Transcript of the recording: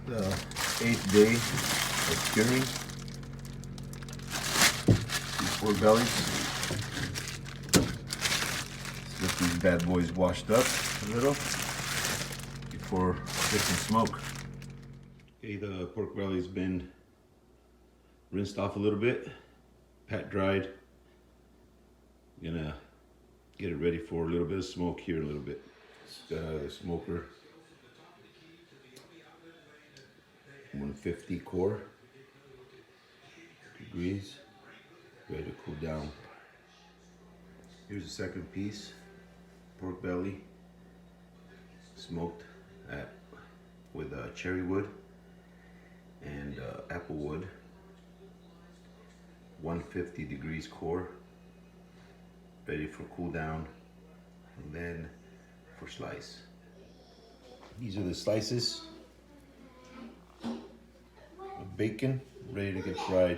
The 8th day of curing. These pork bellies. Let's get these bad boys washed up a little before getting smoke. Okay, the pork belly's been rinsed off a little bit, pat dried. Gonna get it ready for a little bit of smoke here in a little bit. Got out of the smoker. 150 core degrees, ready to cool down. Here's the second piece, pork belly, smoked with cherry wood and apple wood. 150 degrees core, ready for cool down, and then for slice. These are the slices. Bacon ready to get fried.